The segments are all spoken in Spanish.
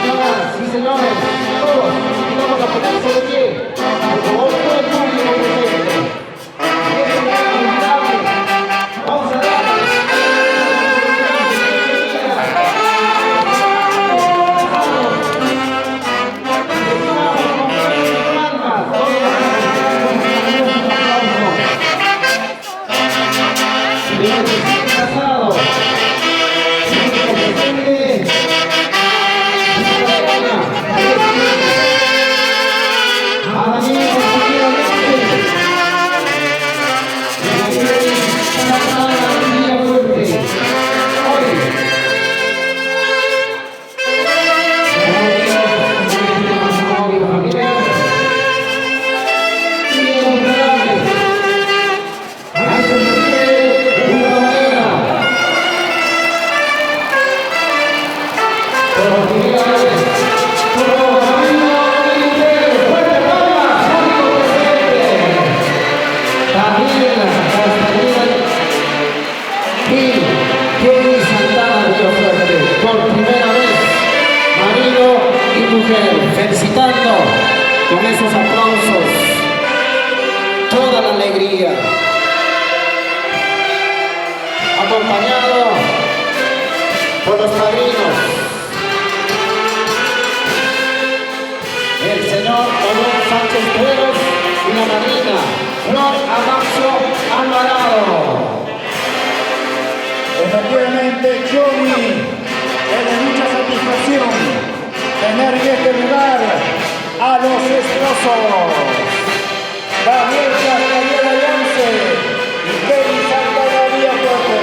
Señoras y señores, todos, vamos a ponerse de pie. Por favor, todo el público presente. Y es inolvidable. Vamos a darle. Casado. Felicitando con esos aplausos toda la alegría, acompañado por los padrinos, el señor Odón Sánchez Cueros y la madrina Flor Amancio Alvarado. Efectivamente, Johnny, es de mucha satisfacción tener en este lugar a los esposos Daniel Castañeda Yance y Kelly Santana Fuerte.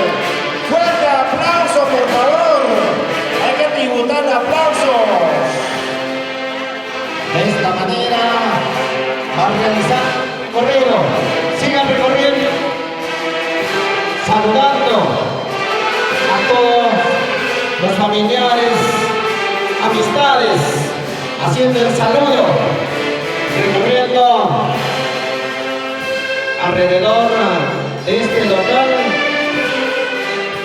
Fuerte aplauso, por favor. Hay que tributar aplausos. De esta manera va a realizar un recorrido. Sigan recorriendo, saludando a todos los familiares, amistades, haciendo el saludo, recorriendo alrededor de este local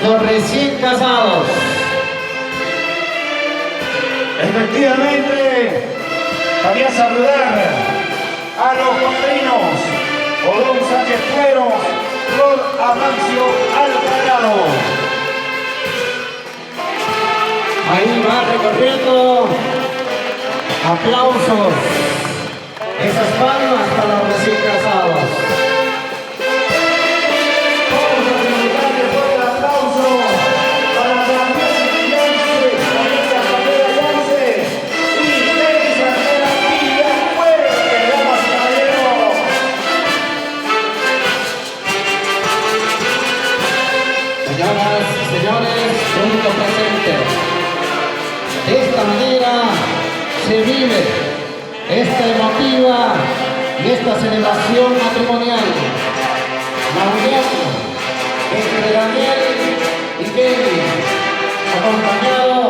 los recién casados. Efectivamente, quería saludar a los padrinos Odón Sánchez Cueros, Flor Amancio Alvarado. Ahí va recorriendo, aplausos, esas palmas para los recién casados. Vamos a tributarle fuerte aplauso para Daniel Yance, Daniel Castañeda Yance y Kelly Santana Fuerte, damas y caballeros. Señoras y señores, público presente. De esta manera se vive esta emotiva y esta celebración matrimonial. La unión entre Daniel y Kelly, acompañado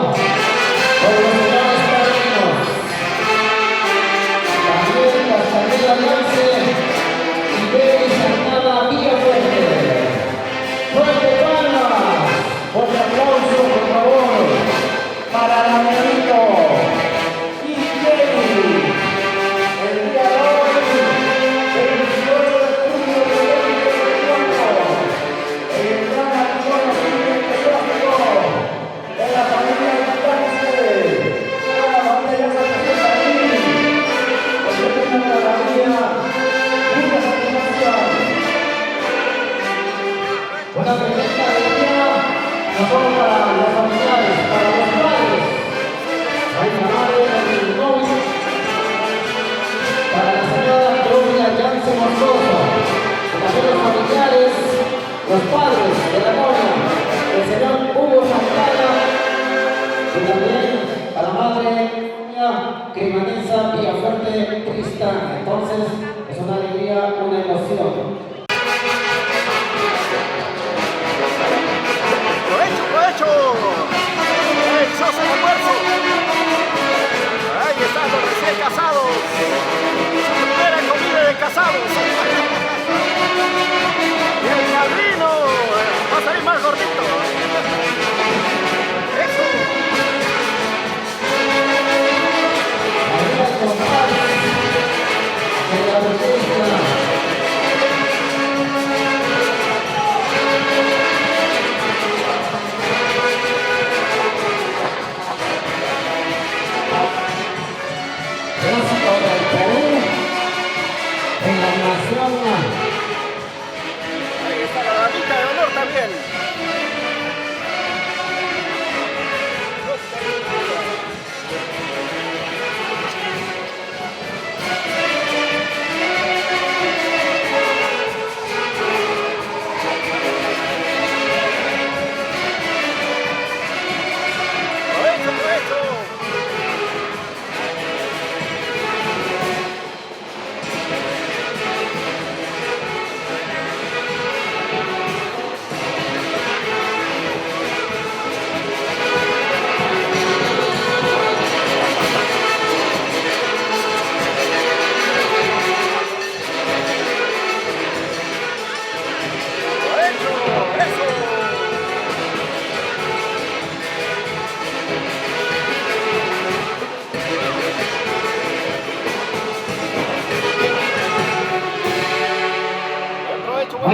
por los señores padrinos Daniel Castañeda Yance y Kelly Santana Fuerte. ¡Fuerte palmas! Fuerte aplauso, por favor, para Danielito y Kelly. El día de hoy, el 18 de junio de 2024, en el gran matrimonio civil eclesiástico de la familia Yance, toda la familia Yance presenta aquí, porque es una maravilla, mucha satisfacción. Una tremenda alegría, no solo para los familiares, para los padres, para la madre del novio, para la señora Gloria Yance Moscoso, también los familiares, los padres de la novia, el señor Hugo Santana, y también a la madre Crimanesa Villafuerte Tristán. Entonces, es una alegría, una emoción. ¡Provecho! ¡Delicioso el almuerzo! Ahí están los recién casados. Su primera comida de casados. Y el padrino va a salir más gordito. ¡Eso!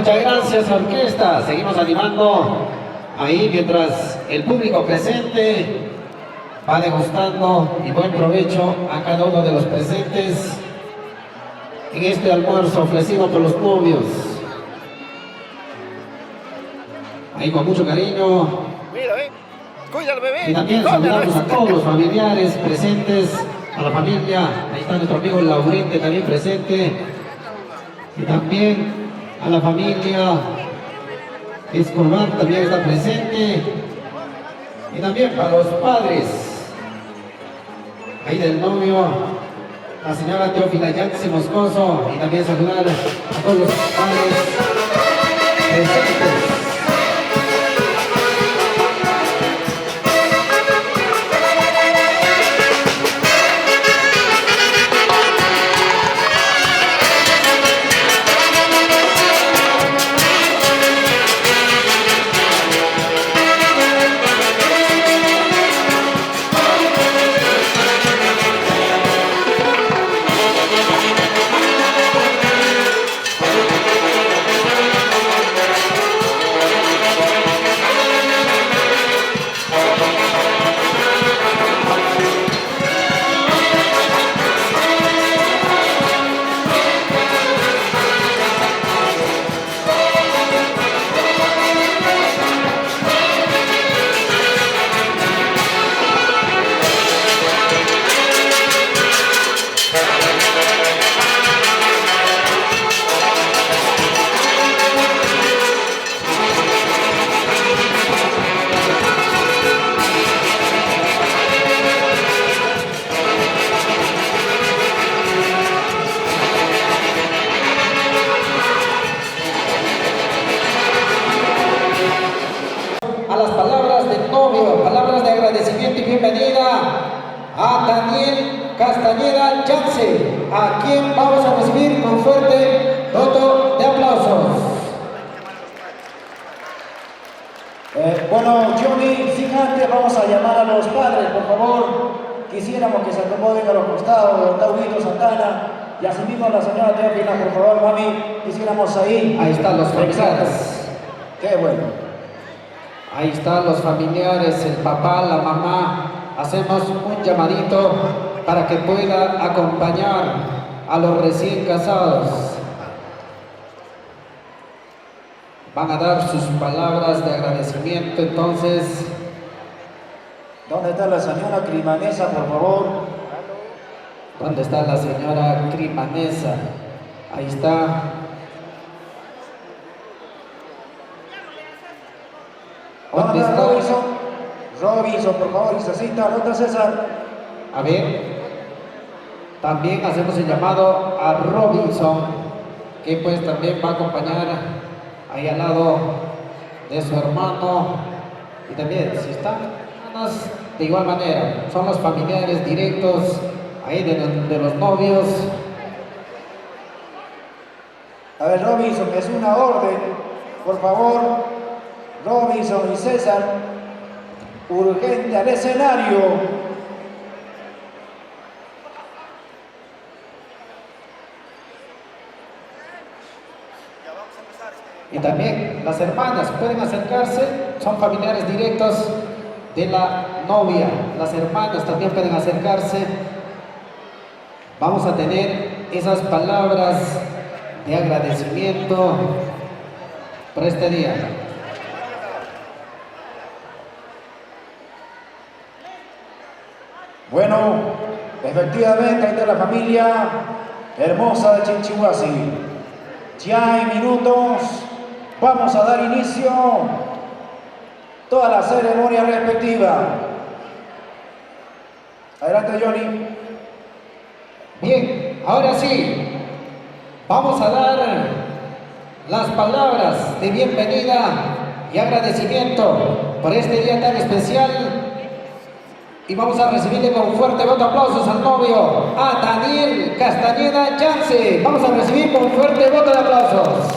Muchas gracias, orquesta. Seguimos animando ahí mientras el público presente va degustando y buen provecho a cada uno de los presentes en este almuerzo ofrecido por los novios. Ahí con mucho cariño. Mira, cuida al bebé. Y también saludamos a todos los familiares presentes, a la familia. Ahí está nuestro amigo Laurente también presente. Y también a la familia Escobar también está presente. Y también para los padres ahí del novio, la señora Teófila Yancy Moscoso. Y también saludar a todos los padres presentes. A las palabras del novio, palabras de agradecimiento y bienvenida a Daniel Castañeda Yance, a quien vamos a recibir con fuerte voto de aplausos. Bueno, Johnny, sin antes vamos a llamar a los padres, por favor. Quisiéramos que se acomoden a los costados, donde está Guido Santana, y asimismo la señora Teófila, por favor, mami, quisiéramos ahí. Ahí están los familiares. Qué bueno. Ahí están los familiares, el papá, la mamá. Hacemos un llamadito para que pueda acompañar a los recién casados. Van a dar sus palabras de agradecimiento, entonces. ¿Dónde está la señora Crimanesa, por favor? ¿Dónde está la señora Crimanesa? Ahí está. ¿Dónde está Robinson? Robinson, por favor, Isacita. ¿Dónde está César? A ver. También hacemos el llamado a Robinson, que pues también va a acompañar ahí al lado de su hermano. Y también, si están hermanas, de igual manera, son los familiares directos ahí de los novios. A ver, Robinson, es una orden, por favor. Robinson y César, urgente al escenario. Y también las hermanas pueden acercarse, son familiares directos de la novia. Las hermanas también pueden acercarse. Vamos a tener esas palabras de agradecimiento por este día. Bueno, efectivamente, ahí está la familia hermosa de Chinchihuasi. Ya en minutos vamos a dar inicio toda la ceremonia respectiva. Adelante, Johnny. Bien, ahora sí, vamos a dar las palabras de bienvenida y agradecimiento por este día tan especial. Y vamos a recibirle con fuerte voto de aplausos al novio, a Daniel Castañeda Yance. Vamos a recibir con fuerte voto de aplausos.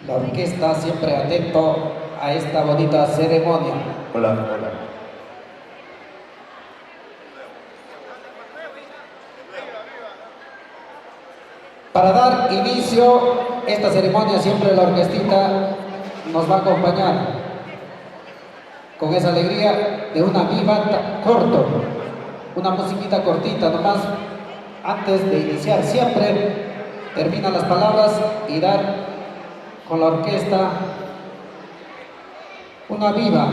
La orquesta siempre atento a esta bonita ceremonia. Hola, hola. Para dar inicio a esta ceremonia, siempre la orquestita nos va a acompañar con esa alegría de una viva corto, una musiquita cortita nomás. Antes de iniciar siempre terminan las palabras y dar con la orquesta una viva.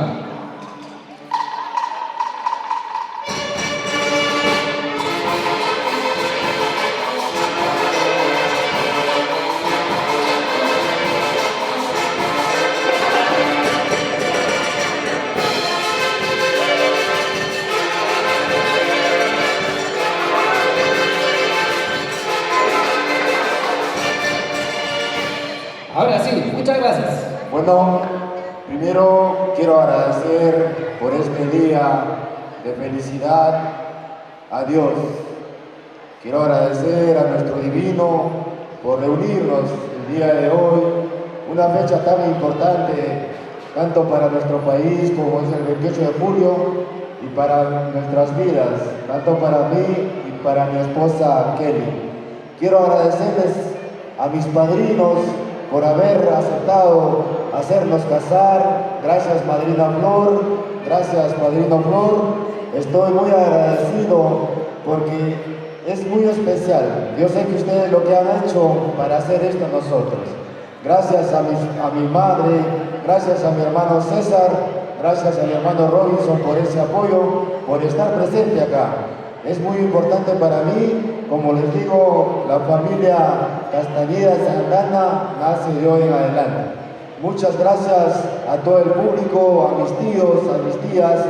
Ahora sí, muchas gracias. Bueno, primero quiero agradecer por este día de felicidad a Dios. Quiero agradecer a nuestro Divino por reunirnos el día de hoy, una fecha tan importante tanto para nuestro país como es el 28 de julio y para nuestras vidas, tanto para mí y para mi esposa Kelly. Quiero agradecerles a mis padrinos por haber aceptado hacernos casar. Gracias, madrina Flor. Gracias, padrino Flor. Estoy muy agradecido porque es muy especial. Yo sé que ustedes lo que han hecho para hacer esto nosotros. Gracias a mi madre, gracias a mi hermano César, gracias a mi hermano Robinson por ese apoyo, por estar presente acá. Es muy importante para mí, como les digo, la familia Castañeda Santana nace de hoy en adelante. Muchas gracias a todo el público, a mis tíos, a mis tías,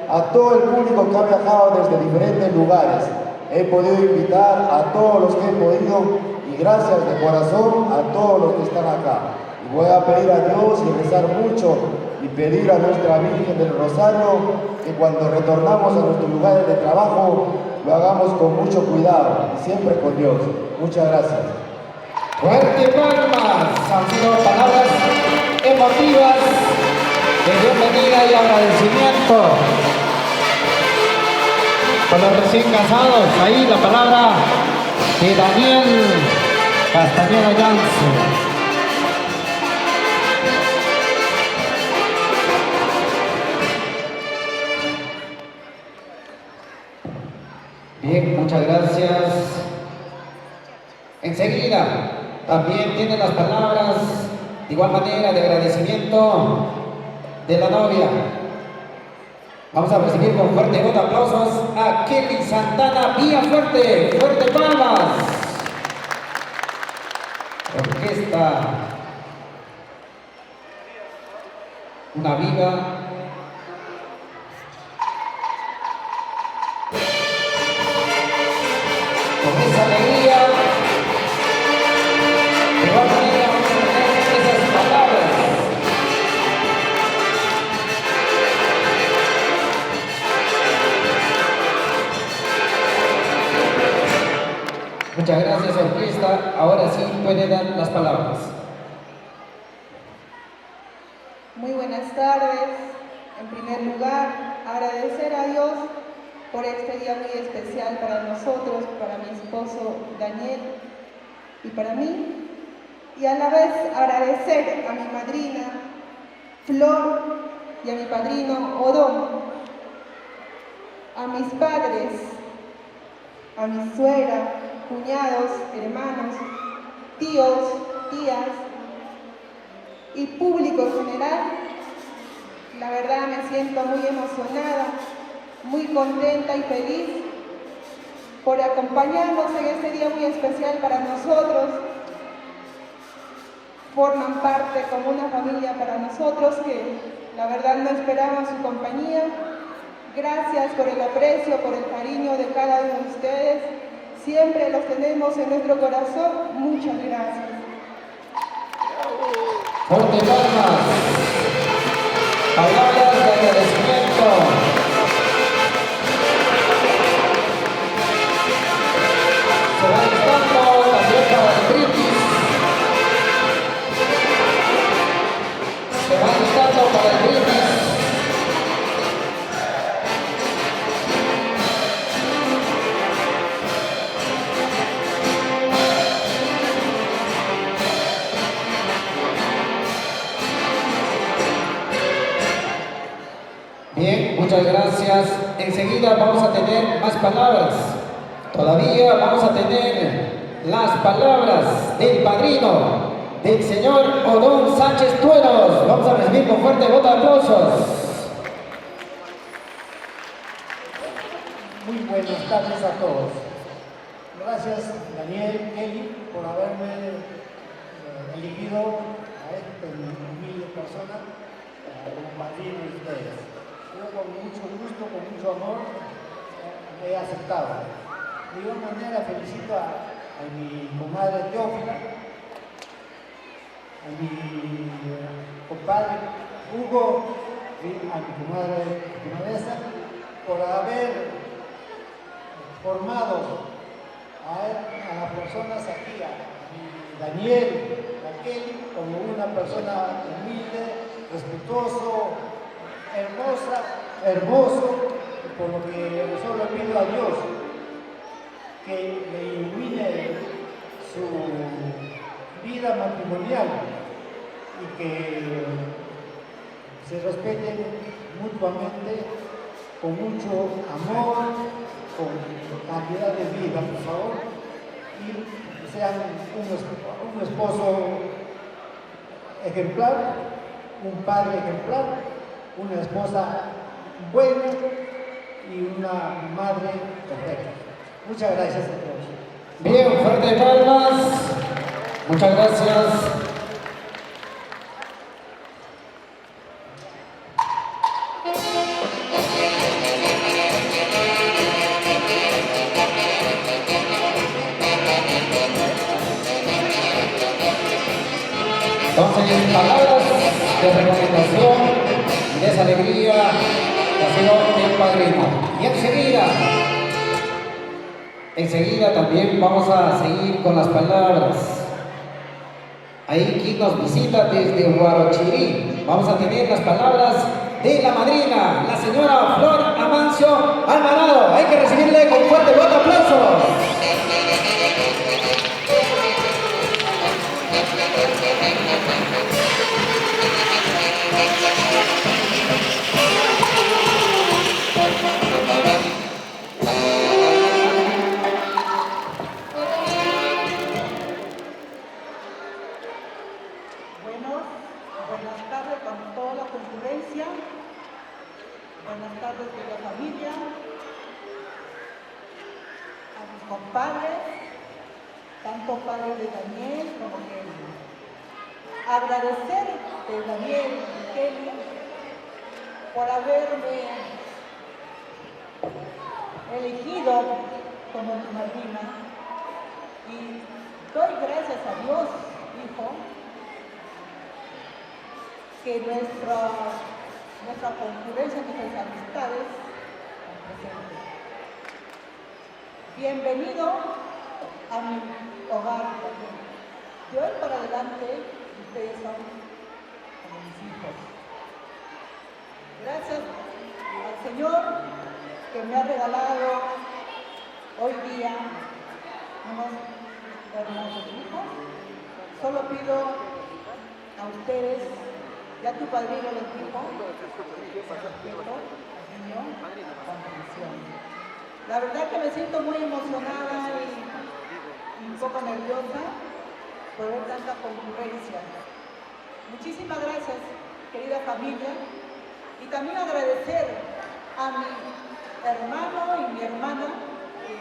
a todo el público que ha viajado desde diferentes lugares. He podido invitar a todos los que he podido y gracias de corazón a todos los que están acá. Y voy a pedir a Dios y rezar mucho y pedir a nuestra Virgen del Rosario que cuando retornamos a nuestros lugares de trabajo lo hagamos con mucho cuidado y siempre con Dios. Muchas gracias. Fuerte palmas, han sido palabras emotivas de bienvenida y agradecimiento. Con los recién casados, ahí la palabra de Daniel Castañeda Jansen. Bien, muchas gracias. Enseguida también tiene las palabras de igual manera de agradecimiento de la novia. Vamos a recibir con fuerte voz de aplausos a Kelly Santana. Vía fuerte, fuerte palmas. Orquesta Una Viva. Con esa alegría, de igual manera vamos a tener esas palabras. Muchas gracias, orquesta. Ahora sí puede dar las palabras. Muy buenas tardes. En primer lugar, agradecer a Dios por este día muy especial para nosotros, para mi esposo Daniel y para mí. Y a la vez agradecer a mi madrina Flor y a mi padrino Odón, a mis padres, a mi suegra, cuñados, hermanos, tíos, tías y público en general. La verdad me siento muy emocionada, muy contenta y feliz por acompañarnos en este día muy especial para nosotros. Forman parte como una familia para nosotros que la verdad no esperamos su compañía. Gracias por el aprecio, por el cariño de cada uno de ustedes. Siempre los tenemos en nuestro corazón. Muchas gracias. Fuerte palmas. Palabras de agradecimiento. Se va listando también para el brindis. muchas gracias. Enseguida vamos a tener más palabras. Todavía vamos a tener las palabras del padrino, del señor Odón Sánchez Tueros. Vamos a recibir con fuerte voto de aplausos. Muy buenas tardes a todos. Gracias, Daniel, Kelly, por haberme elegido a esta humilde persona como padrino de ustedes. Yo con mucho gusto, con mucho amor, he aceptado. De igual manera felicito a mi comadre Teófila, a mi compadre Hugo y a mi comadre Primavera por haber formado a las personas aquí, a Daniel, a Kelly, como una persona humilde, respetuoso, hermoso, por lo que solo pido a Dios que le ilumine su vida matrimonial y que se respeten mutuamente con mucho amor, con calidad de vida, por favor, y sean un esposo ejemplar, un padre ejemplar, una esposa buena y una madre perfecta. Muchas gracias a todos. Bien, fuerte palmas. Muchas gracias. Entonces, palabras de recomendación, de esa alegría que ha sido el padrino. Y enseguida también vamos a seguir con las palabras. Ahí quien nos visita desde Huarochirí. Vamos a tener las palabras de la madrina, la señora Flor Amancio Alvarado. Hay que recibirle con fuerte voto de aplausos. Buenas tardes con toda la concurrencia. Buenas tardes de la familia, a mis compadres, tanto padre de Daniel como Kelly. Agradecer de Daniel y Kelly por haberme elegido como mi madrina, y doy gracias a Dios, hijo, que nuestra concurrencia, nuestras amistades están presentes. Bienvenido a mi hogar. De hoy para adelante, ustedes son como mis hijos. Gracias al Señor que me ha regalado hoy día unos hermosos hijos. Solo pido a ustedes, ya tu padrino les dijo, respeto, cariño, comprensión. La verdad que me siento muy emocionada y un poco nerviosa por ver tanta concurrencia. Muchísimas gracias, querida familia, y también agradecer a mi hermano y mi hermana que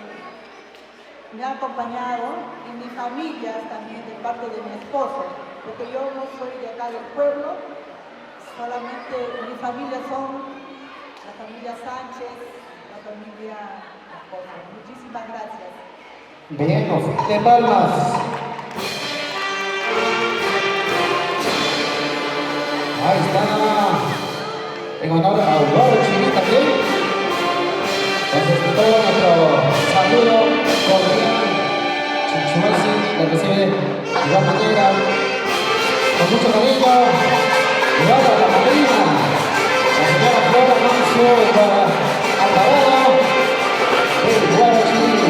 me han acompañado, y mi familia también de parte de mi esposo, porque yo no soy de acá del pueblo. Solamente mi familia son la familia Sánchez, la familia Acosta. Muchísimas gracias. Bien, fuerte palmas. Ahí está, en honor a Huarochirí también. Entonces, todo nuestro saludo cordial, Chinchuasi, le recibe de igual manera, con mucho cariño. Y ahora la madrina, la señora Flor Amancio Alvarado de Huarochirí.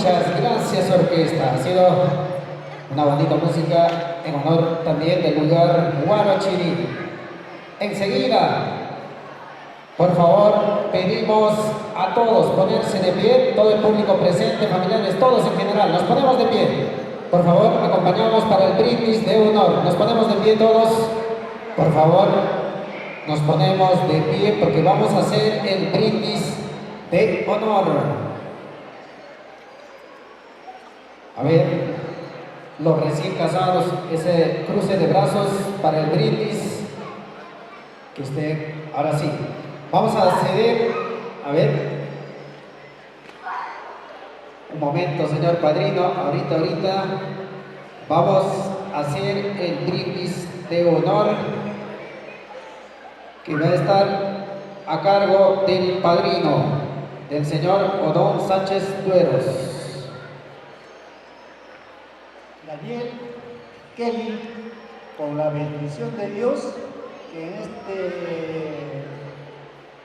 Muchas gracias, orquesta. Ha sido una bonita música en honor también del lugar Huarochirí. Enseguida, por favor, pedimos a todos ponerse de pie, todo el público presente, familiares, todos en general, nos ponemos de pie. Por favor, acompañamos para el brindis de honor. Nos ponemos de pie todos, por favor, nos ponemos de pie porque vamos a hacer el brindis de honor. A ver, los recién casados, ese cruce de brazos para el brindis, que esté, ahora sí. Vamos a ceder, a ver, un momento, señor padrino, ahorita, vamos a hacer el brindis de honor, que va a estar a cargo del padrino, del señor Odón Sánchez Dueros. Daniel, Kelly, con la bendición de Dios, que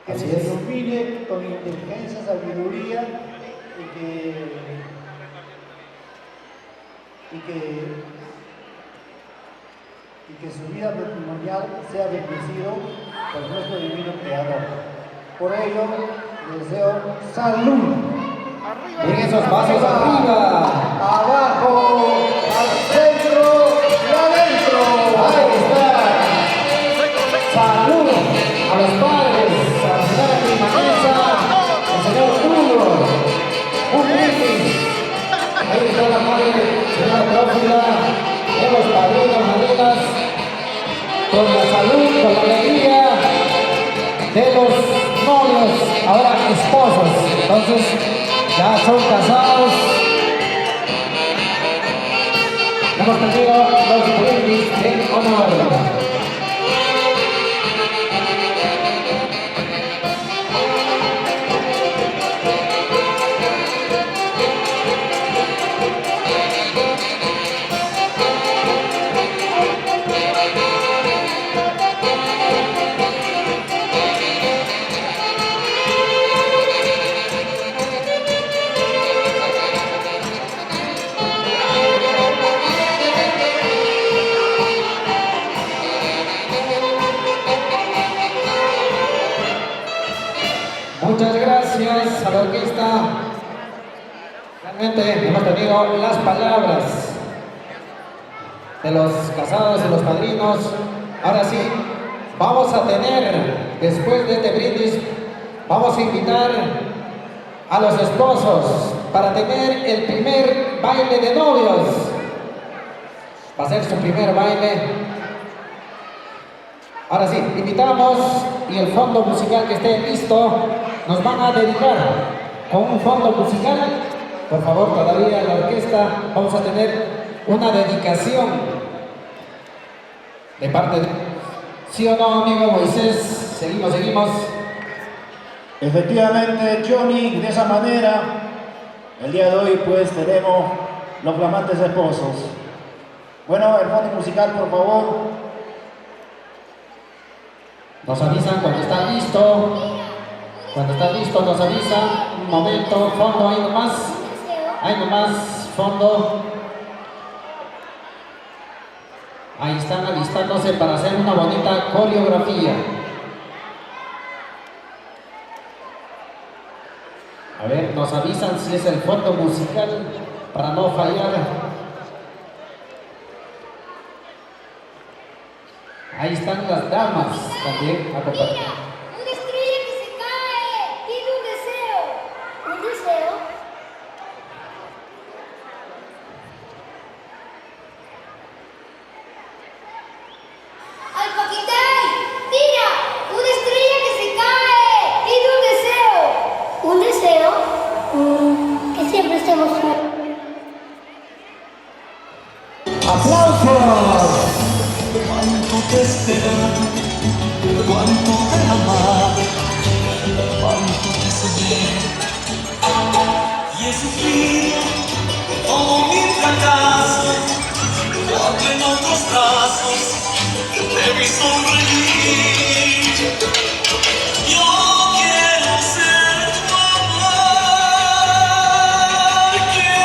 Así se es. ilumine con inteligencia, sabiduría y que su vida matrimonial sea bendecido por nuestro divino Creador. Por ello, les deseo salud. Miren esos vasos arriba. Abajo, al centro y adentro. Ahí está. Salud a los padres, a la señora Primanesa, al señor Hugo. Un brindis. Ahí está la madre, señora Prófila, de los padrinos, madrinas, con la salud, con la alegría de los novios, ahora esposos. Entonces, ya son casados. Hemos tenido los brindis de honor. Muchas gracias a la orquesta. Realmente hemos tenido las palabras de los casados y los padrinos. Ahora sí, vamos a tener, después de este brindis, vamos a invitar a los esposos para tener el primer baile de novios. Va a ser su primer baile. Ahora sí, invitamos y el fondo musical que esté listo, nos van a dedicar con un fondo musical. Por favor, todavía la orquesta, vamos a tener una dedicación de parte de... ¿Sí o no, amigo Moisés? Seguimos. Efectivamente, Johnny, de esa manera, el día de hoy pues tenemos los flamantes esposos. Bueno, el fondo musical, por favor. Nos avisan cuando está listo. Cuando está listo nos avisan. Un momento, fondo, ahí nomás, fondo. Ahí están alistándose para hacer una bonita coreografía. A ver, nos avisan si es el fondo musical para no fallar. Ahí están las damas también acompañando. Una estrella que se cae, tiene un deseo. ¿Un deseo? ¡Al Paquitay! ¡Mira! ¡Una estrella que se cae! ¡Tiene un deseo! ¿Un deseo? Que siempre estemos juntos. ¡Aplausos! Cuánto te esperar, cuánto te amar, cuánto te soñé. Y he sufrido todo mi fracaso, cuando en otros brazos te vi sonreír. Yo quiero ser tu amor, quiero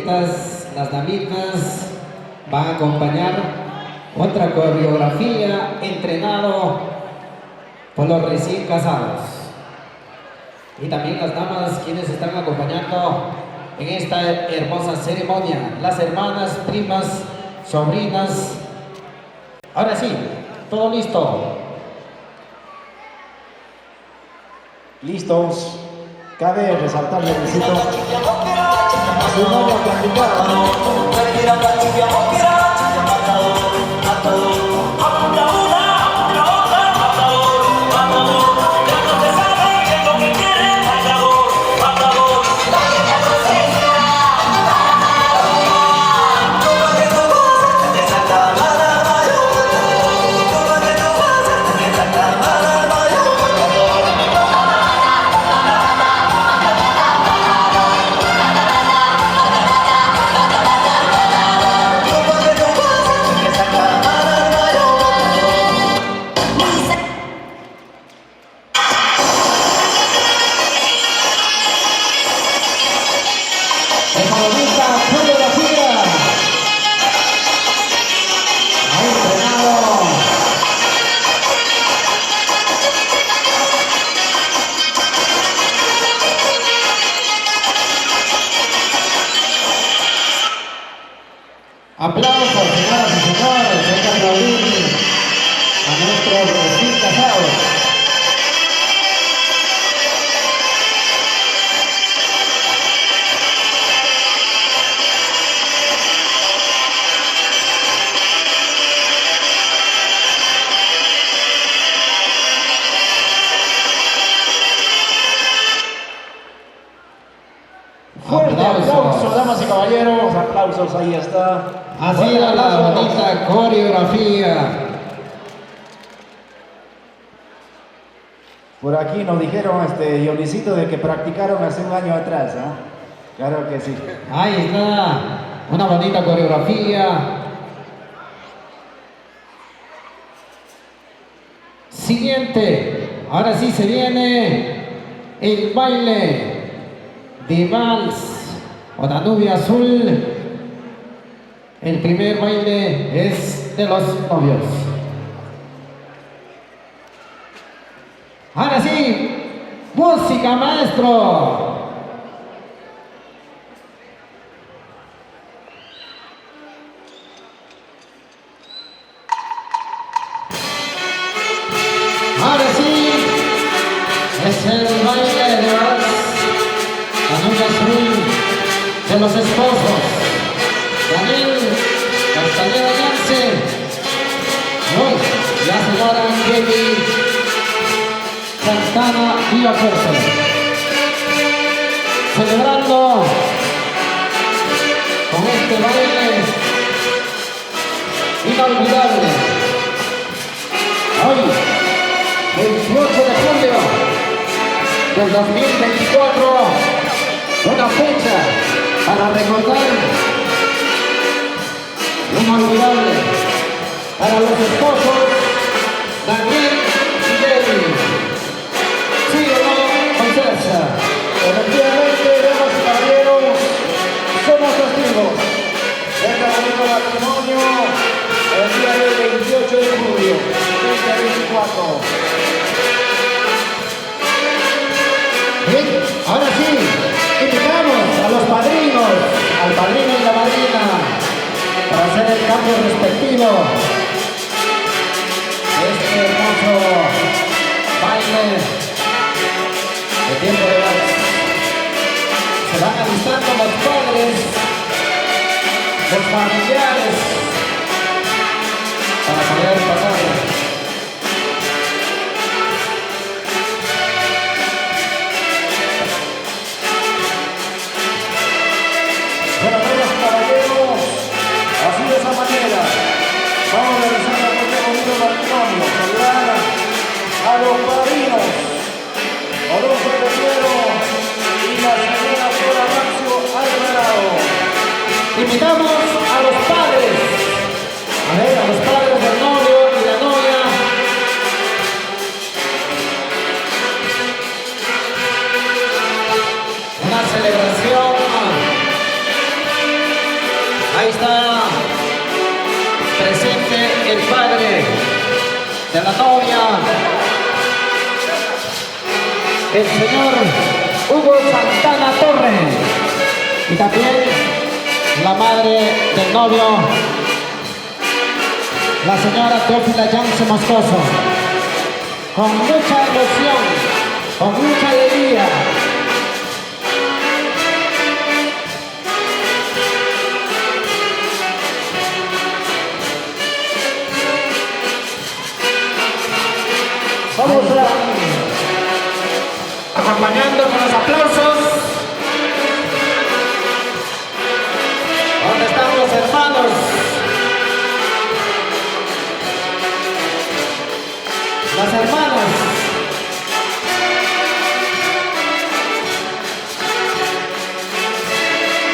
señoritas, las damitas van a acompañar otra coreografía entrenado por los recién casados. Y también las damas quienes están acompañando en esta hermosa ceremonia, las hermanas, primas, sobrinas. Ahora sí, todo listo. Listos. Cabe resaltar, necesito su novia practicada. Aplausos, señoras y señores, hay que aplaudir a nuestros recién casados. Fuerte aplauso, damas y caballeros, aplausos, ahí está. Así la bonita coreografía. Por aquí nos dijeron, Dionisito, de que practicaron hace un año atrás, ¿ah? Claro que sí. Ahí está, una bonita coreografía. Siguiente, ahora sí se viene el baile de vals o Danubio Azul. El primer baile es de los novios. Ahora sí, música, maestro. Ahora sí, es el baile de vals, Danubio Azul, de los esposos Daniel Castañeda Yance, hoy la señora Kelly Santana Villafuerte, celebrando con este baile inolvidable. Hoy, 28 de julio del 2024, una fecha para recordar inolvidable para los esposos Daniel y Kelly. ¿Sí o no, Concesa? Efectivamente, damas y caballeros, somos testigos de este bonito matrimonio el día del 28 de julio de 2024. Bien, ahora sí, invitamos a los padrinos, al padrino y la madrina, para hacer el cambio respectivo de este hermoso baile de tiempo de vals. Se van alistando los padres, los familiares, para poder pasar. Bueno, damas y caballeros, así de esa manera vamos a realizar este bonito matrimonio. Saludar a los padrinos, Alonso Tercero y la señora Flora Máximo Alvarado. Invitamos a los padres, a los padres del novio y la novia. Una celebración Ahí está presente el padre de la novia, el señor Hugo Santana Torres, y también la madre del novio, la señora Teófila Yance Moscoso, con mucha emoción, con mucha alegría. Vamos acompañando con los aplausos. ¿Dónde están los hermanos? Las hermanas.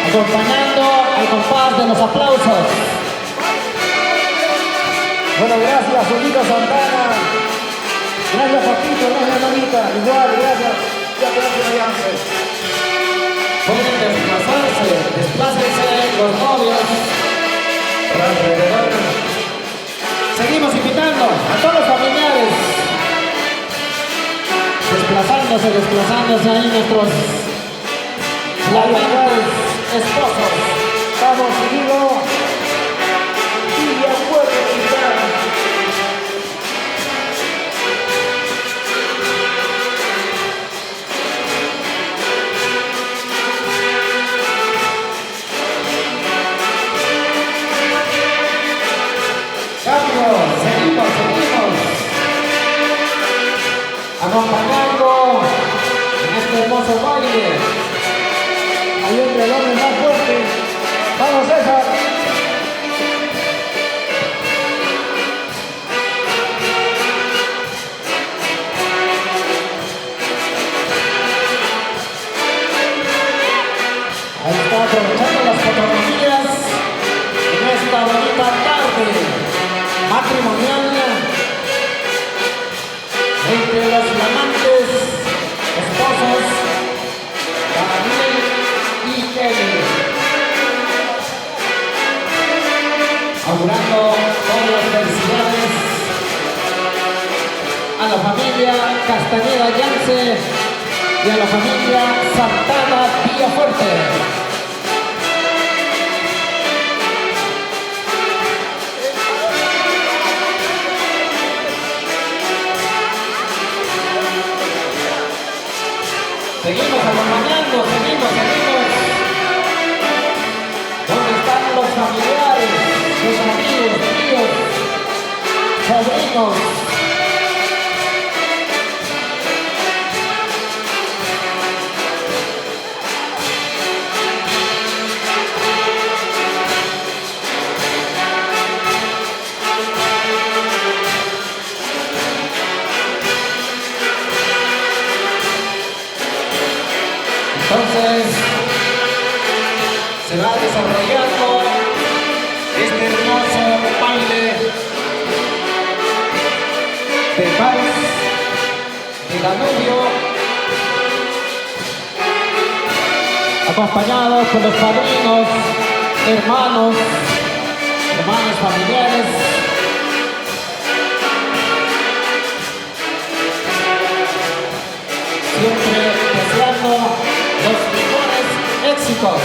Acompañando al compás de los aplausos. Bueno, gracias, Julito Santana. Gracias, Papito, gracias, Manita. Igual, gracias. Ya te das Yance. Pueden desplácense los novios por alrededor. Seguimos invitando a todos los familiares. Desplazándose ahí nuestros flamantes esposos. Vamos, seguido. Y de acuerdo, Seguimos acompañando en este hermoso baile. hay un reloj más fuerte. Vamos, César. Ahí está aprovechando las fotografías en esta bonita tarde matrimonial entre los flamantes esposos Daniel y Kelly, augurando todas las felicidades a la familia Castañeda Yance y a la familia Santana Villafuerte. Seguimos acompañando, seguimos. ¿Dónde están los familiares, los amigos, tíos, sobrinos? Entonces, se va desarrollando este hermoso baile de vals de Danubio, acompañado por los padrinos, hermanos familiares. Siempre deseando los mejores éxitos.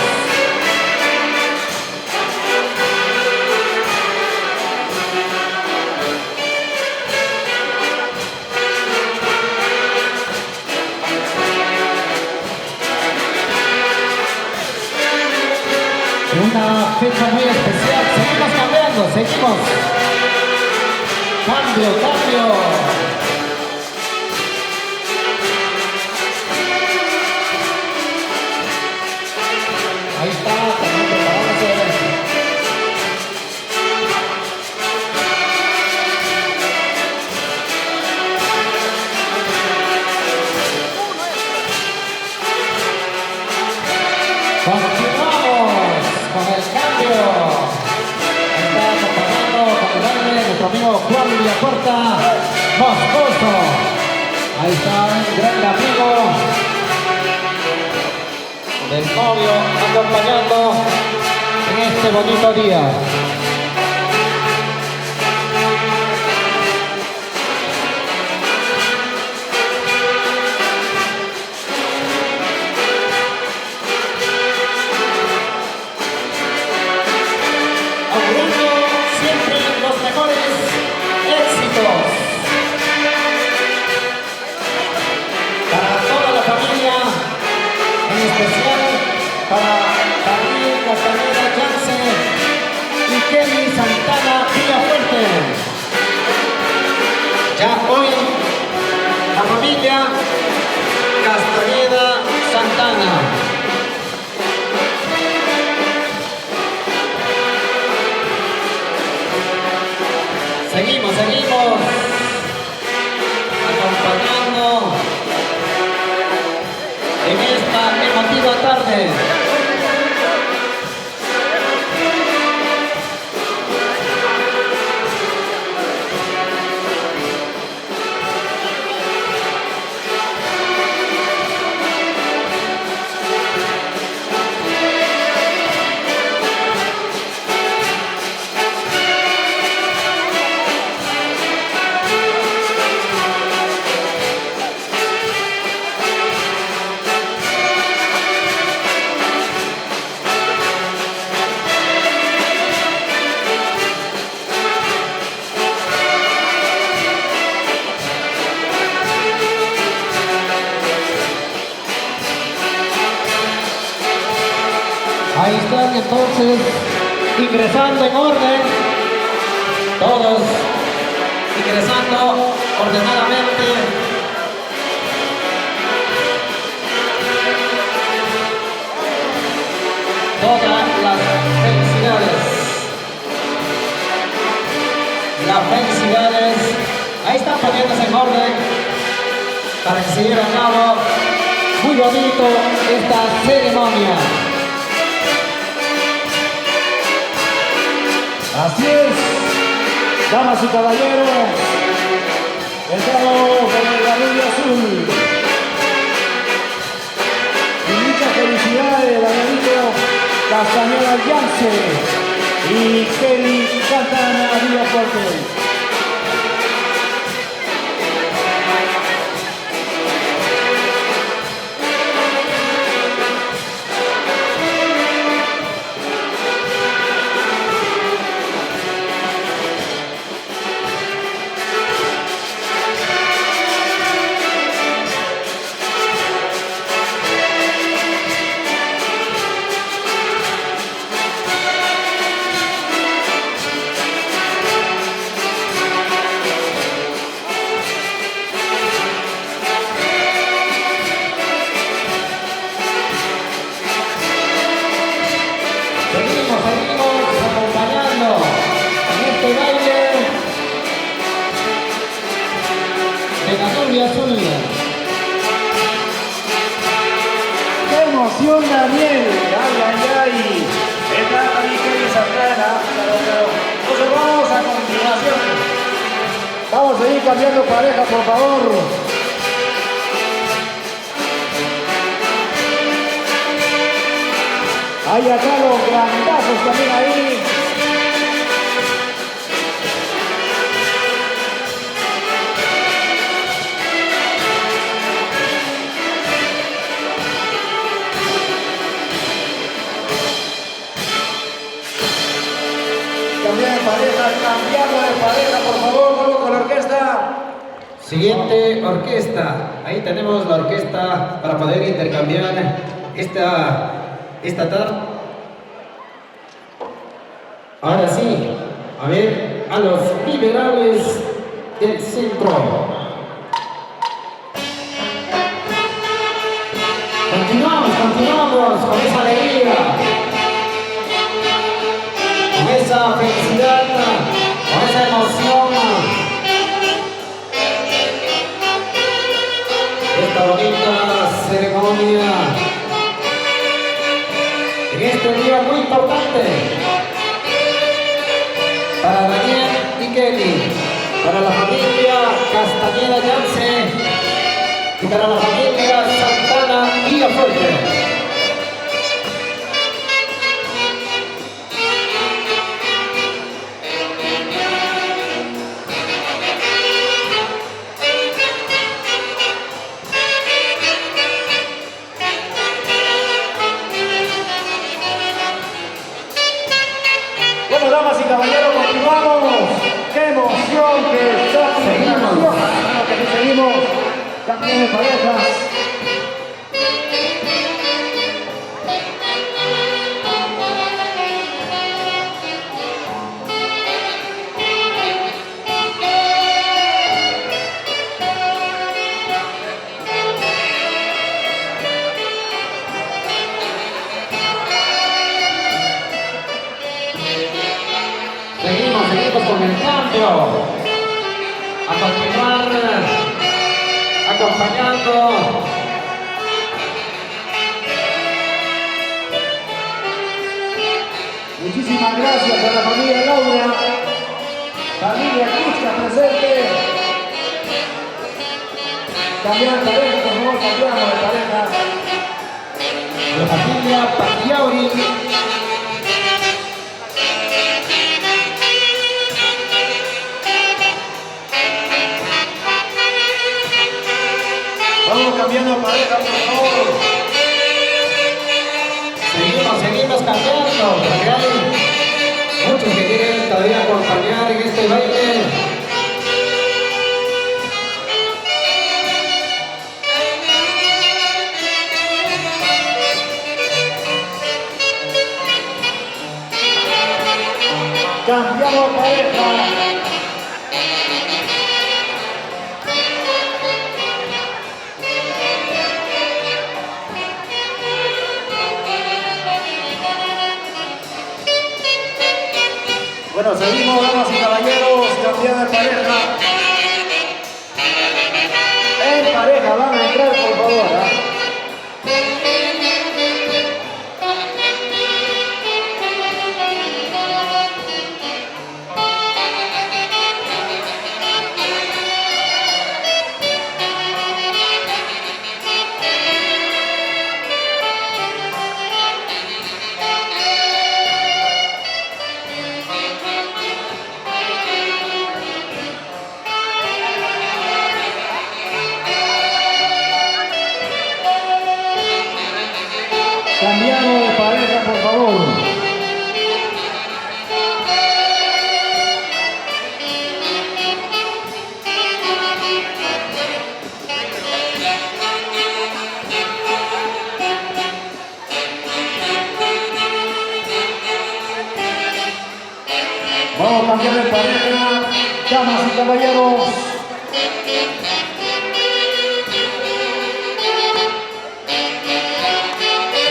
Una fecha muy especial. Seguimos cambiando, seguimos. Cambio. Ahí está, también preparándose. Continuamos con el cambio. Ahí está acompañando con el baile nuestro amigo Juan Villacorta Moscoso. Ahí está un gran amigo del novio acompañando en este bonito día. Augurando siempre los mejores éxitos para toda la familia, en especial para Daniel Castaneda Yance y Kelly Santana Villafuerte. Ya hoy la familia Castaneda Santana. Seguimos acompañando en esta emotiva tarde. Ahí están entonces ingresando en orden, todos ingresando ordenadamente. Todas las felicidades, ahí están poniéndose en orden para que se lleve a cabo muy bonito esta ceremonia. Así es, damas y caballeros, estamos con el Danubio Azul. Y muchas felicidades, Danielito Castaneda Yance y Kelly Santana Villafuerte. Seguimos acompañando en este baile de Danubio Azul. ¡Qué emoción, Daniel! ¡Ay! Está ahí Kelly Santana, pero observamos a continuación. Vamos a ir cambiando pareja, por favor. Hay acá los grandazos también ahí. Cambiando de pareja, por favor, vamos con la orquesta. Siguiente orquesta. Ahí tenemos la orquesta para poder intercambiar esta tarde. Ahora sí, a ver a los liberales del centro. Continuamos con esa alegría, con esa felicidad, con esa emoción. Esta bonita ceremonia en este día muy importante para Daniel y Kelly, para la familia Castaneda Yance y para la familia Santana Villafuerte. damas y caballeros, continuamos. ¡Qué emoción! ¡Qué satisfacción! Claro que sí, seguimos. Campeón de parejas. Seguimos con el cambio. A continuar acompañando. Muchísimas gracias a la familia Laura, familia Cusca presente. Cambiar pareja, por favor, cambiamos de pareja. La familia Paquiauri. Vamos cambiando pareja, por favor. Seguimos cambiando, porque hay muchos que quieren todavía acompañar en este baile. Cambiamos pareja. Bueno, seguimos, damas y caballeros, cambiando de pareja. En pareja, van a entrar, por favor. Cambiamos de pareja, por favor. Vamos a cambiar de pareja, damas y caballeros.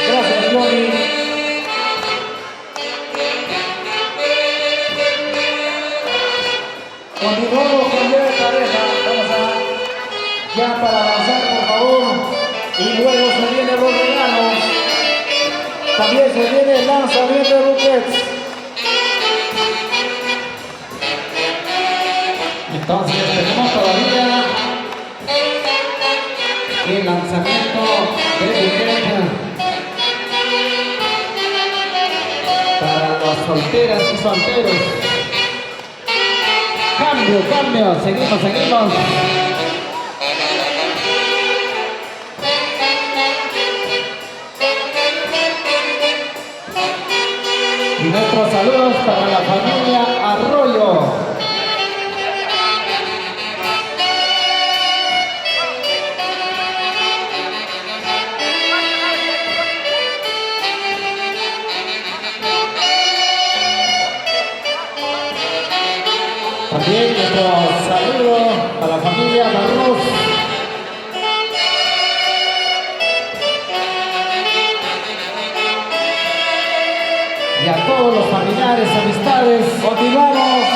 Gracias, Johnny. Continuamos con de pareja. Vamos a ya para avanzar, por favor. Y luego se vienen los regalos. También se viene el lanzamiento de buquets. Entonces tenemos todavía el lanzamiento de buquet para las solteras y solteros. Cambio, seguimos. Y nuestros saludos para la familia Arroyo. También nuestro saludo a la familia Barros. Y a todos los familiares, amistades, Continuamos.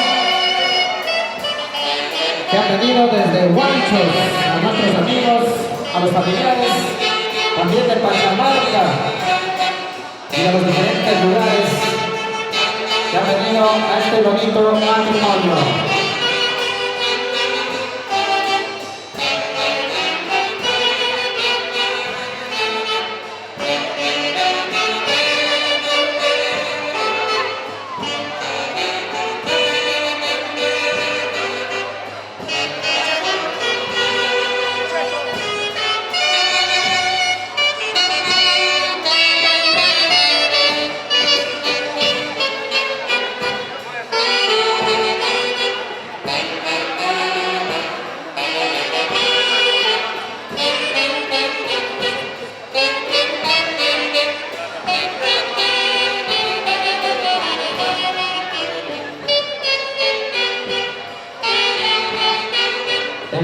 que han venido desde Huanchos, a nuestros amigos, a los familiares, también de Pachamarca y a los diferentes lugares que han venido a este bonito matrimonio.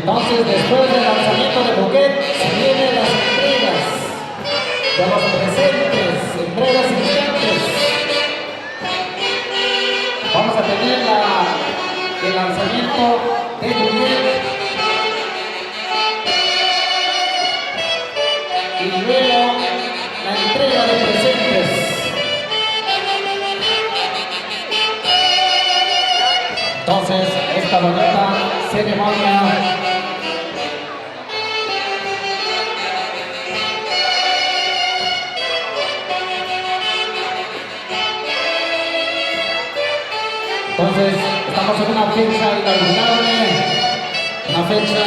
Entonces, después del lanzamiento de buquet, se vienen las entregas de los presentes en breves instantes. Vamos a tener el lanzamiento de buquet y luego la entrega de presentes. Entonces, esta bonita ceremonia entonces, estamos en una fecha inolvidable, una fecha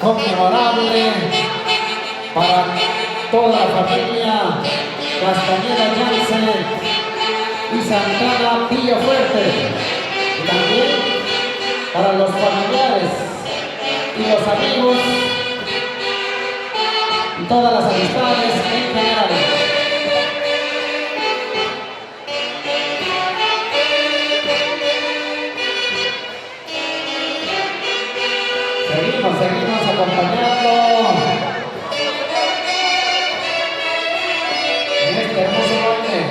conmemorable para toda la familia Castañeda Jansen y Santana Villafuerte, y también para los familiares y los amigos y todas las amistades en general. Seguimos acompañando en este hermoso baile.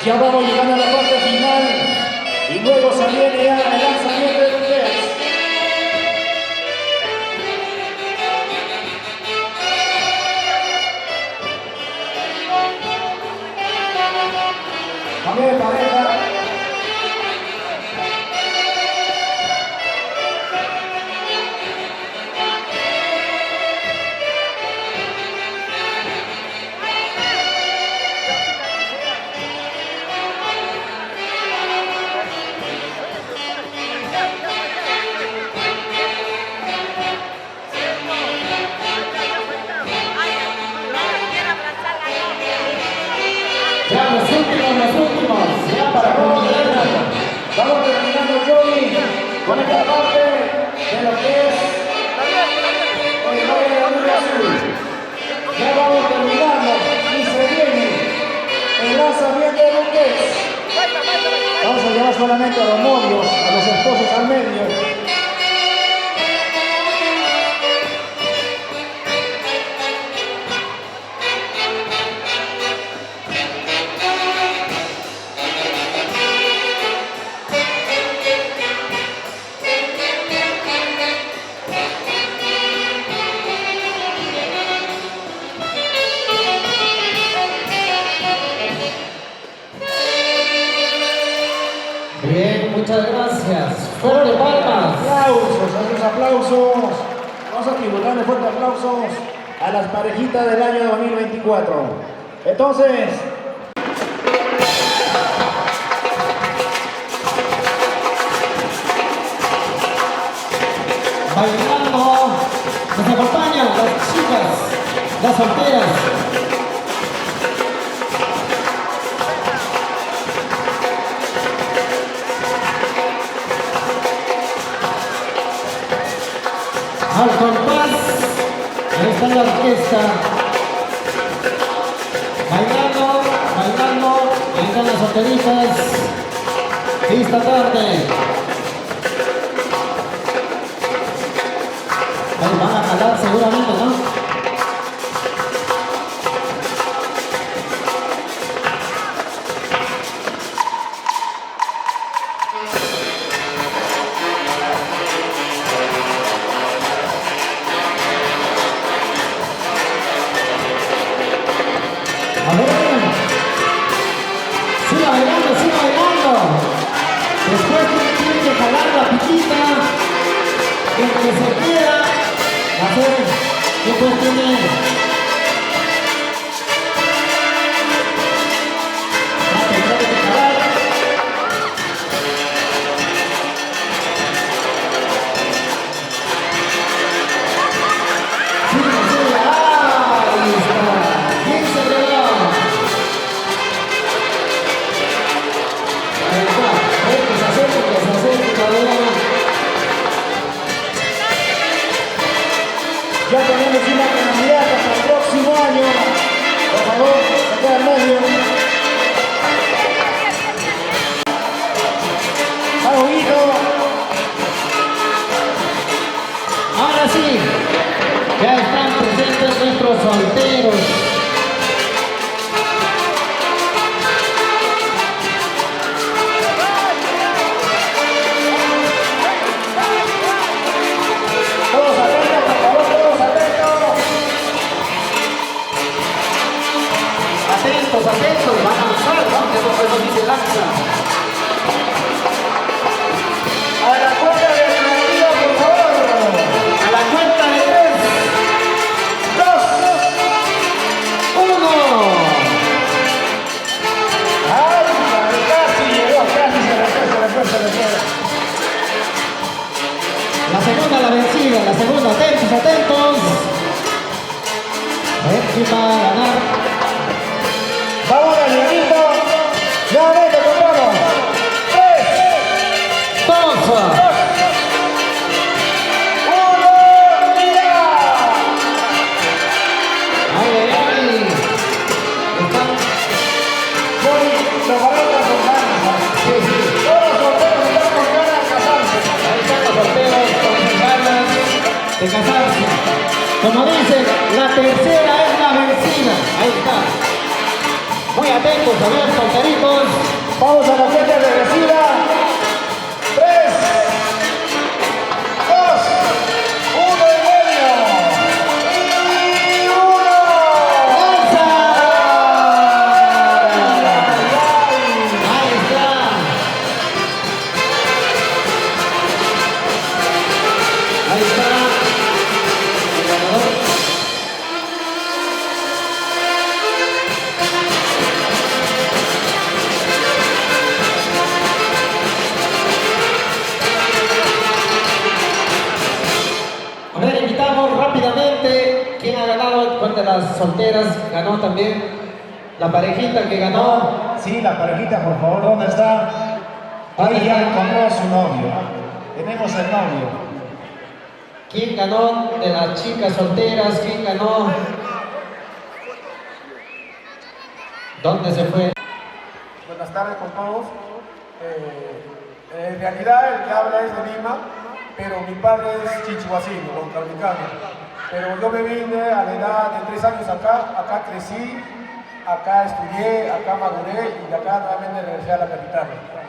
Ya vamos llegando a la parte final y luego se viene ya el lanzamiento de buquets. Cambio de pareja. Ya los últimos, ya para concluir. Vamos terminando, Johnny, con esta parte de lo que es el baile de Orgullo Azul. Ya vamos terminando y se viene el lanzamiento de buquets. Vamos a llevar solamente a los novios, a los esposos al medio. Bien, muchas gracias. Fuerte palmas. Aplausos, esos aplausos. Vamos a tributarle fuertes aplausos a las parejitas del año 2024. Entonces, bailando, nos acompañan las chicas, las solteras. Al compás, ahí está la orquesta, bailando, ahí están las solteritas, esta tarde. Ahí van a jalar seguramente, ¿no? A ver, siga bailando. Después tiene que jalar la piquita, el que se quiera hacer, después tiene ya tenemos una candidata para el próximo año. Por favor, acá al medio. Vamos, Huguito. Ahora sí, ya están presentes nuestros solteros. Todos atentos, por favor, todos atentos. Atentos, atentos, van a lanzar, ¿no? Eso fue lo que dice lanza. A la cuenta de alternativa, por favor. A la cuenta de 3, 2, 1. ay, casi llegó, casi se le fue. La segunda, la vencida, la segunda, atentos, atentos. A ver quién va a ganar. Vamos, Danielito. Nuevamente, contamos. 3, 2. 1, ¡mira! Ay, ay, ay. Están, Voy, los varones con ganas. sí, sí. Todos los solteros están con ganas de casarse. Ahí están los solteros con sus ganas de casarse. Como dicen, la tercera es la vencida. Ahí está. Muy atentos, a ver, solteritos. Vamos a la cuenta regresiva. 3, 2, 1 y medio. Y 1. ¡Lanza! Ahí está. Ahí está. El ganador. A ver, invitamos rápidamente quién ha ganado, cuál de las solteras ganó también, la parejita que ganó. Sí, la parejita, por favor, ¿dónde está? Ahí ya encontró a su novio. Tenemos el novio. ¿Quién ganó de las chicas solteras? ¿Quién ganó? ¿Dónde se fue? Buenas tardes con todos. En realidad el que habla es de Lima, pero mi padre es chichihuacino, contrarmicano. Pero yo me vine a la edad de 3 años acá crecí, acá estudié, acá maduré y de acá nuevamente regresé a la capital.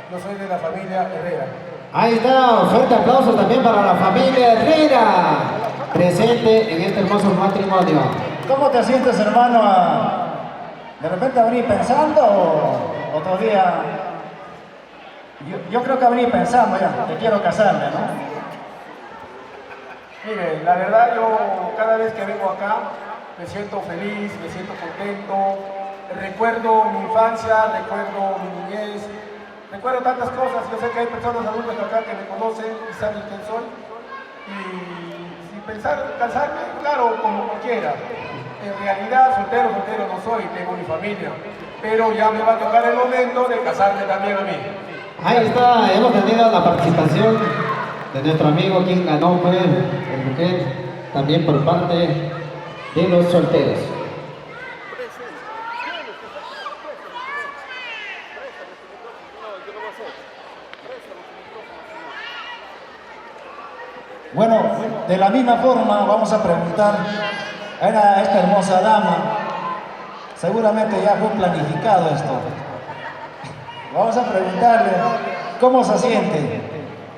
Yo soy de la familia Herrera. Ahí está, fuerte aplauso también para la familia Herrera, presente en este hermoso matrimonio. ¿Cómo te sientes, hermano? ¿De repente a venir pensando o todavía? Yo creo que a venir pensando ya, que quiero casarme, ¿no? Mire, la verdad yo cada vez que vengo acá me siento feliz, me siento contento, recuerdo mi infancia, recuerdo mi niñez, recuerdo tantas cosas. Yo sé que hay personas adultas acá que me conocen y saben quién soy. Y sin pensar casarme, claro, como cualquiera. En realidad, soltero no soy, tengo mi familia. Pero ya me va a tocar el momento de casarme también a mí. Ahí está, hemos tenido la participación de nuestro amigo quien ganó fue el mujer, también por parte de los solteros. Bueno, de la misma forma vamos a preguntar a esta hermosa dama. Seguramente ya fue planificado esto. Vamos a preguntarle cómo se siente.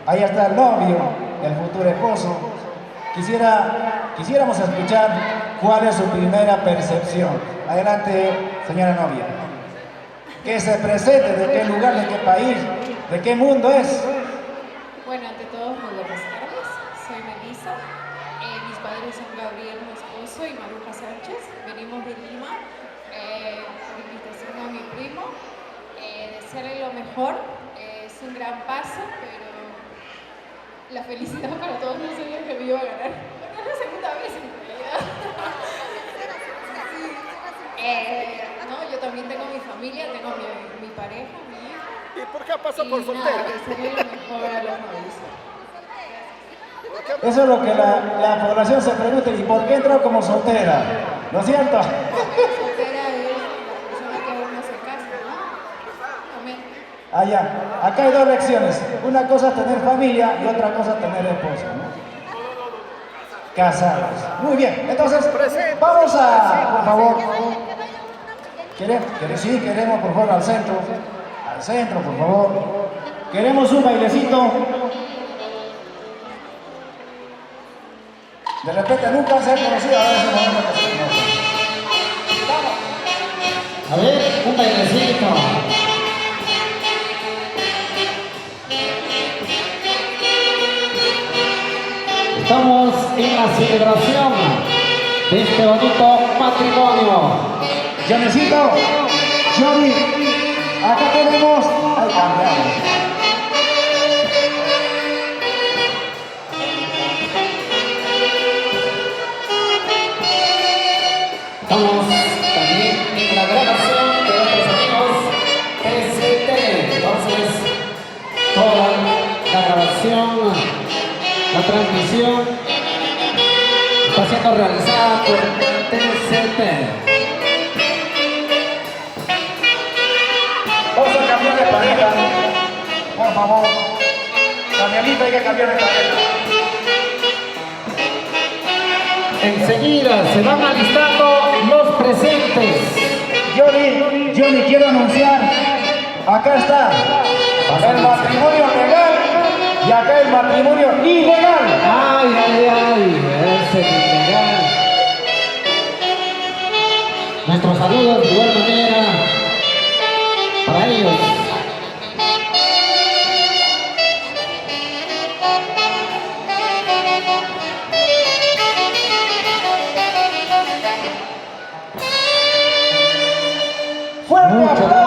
Ahí está el novio, el futuro esposo. Quisiéramos escuchar cuál es su primera percepción. Adelante, señora novia. Que se presente, de qué lugar, de qué país, de qué mundo es. Bueno, ante todo, muy buenas tardes. Soy Melissa. Mis padres son Gabriel, mi esposo, y Maruja Sánchez. Venimos de Lima por invitación a mi primo. Desearle lo mejor. Es un gran paso, pero la felicidad para todos no sabía que me iba a ganar. Bueno, es la segunda vez en realidad. No, yo también tengo mi familia, tengo mi pareja, mi hija. ¿Y por qué ha pasado por Y soltera? nada, desearle lo mejor a los novios. Eso es lo que la población se pregunta, ¿y por qué entró como soltera? ¿No es cierto? Soltera es la persona que aún no se casa, ¿no? Amén. Allá, acá hay dos lecciones. Una cosa es tener familia y otra cosa es tener esposa, ¿no? Casados. Muy bien, entonces vamos a, por favor. Sí, queremos por favor al centro, por favor. Queremos un bailecito. De repente nunca se ha conocido, a veces no se conoce. A ver, un bailecito. Estamos en la celebración de este bonito matrimonio. Jonecito, Johnny, acá tenemos. Ay, cambiamos. Estamos también en la grabación de nuestros amigos TCT. Entonces, toda la grabación, la transmisión está siendo realizada por TCT. Vamos a cambiar de pareja. Por favor. Danielito, hay que cambiar de pareja. Enseguida se van alistando los presentes. Johnny, quiero anunciar. Acá está el matrimonio legal y acá el matrimonio ilegal. Ay, ese ilegal. Nuestros saludos de igual manera para ellos. Fuerte aplauso.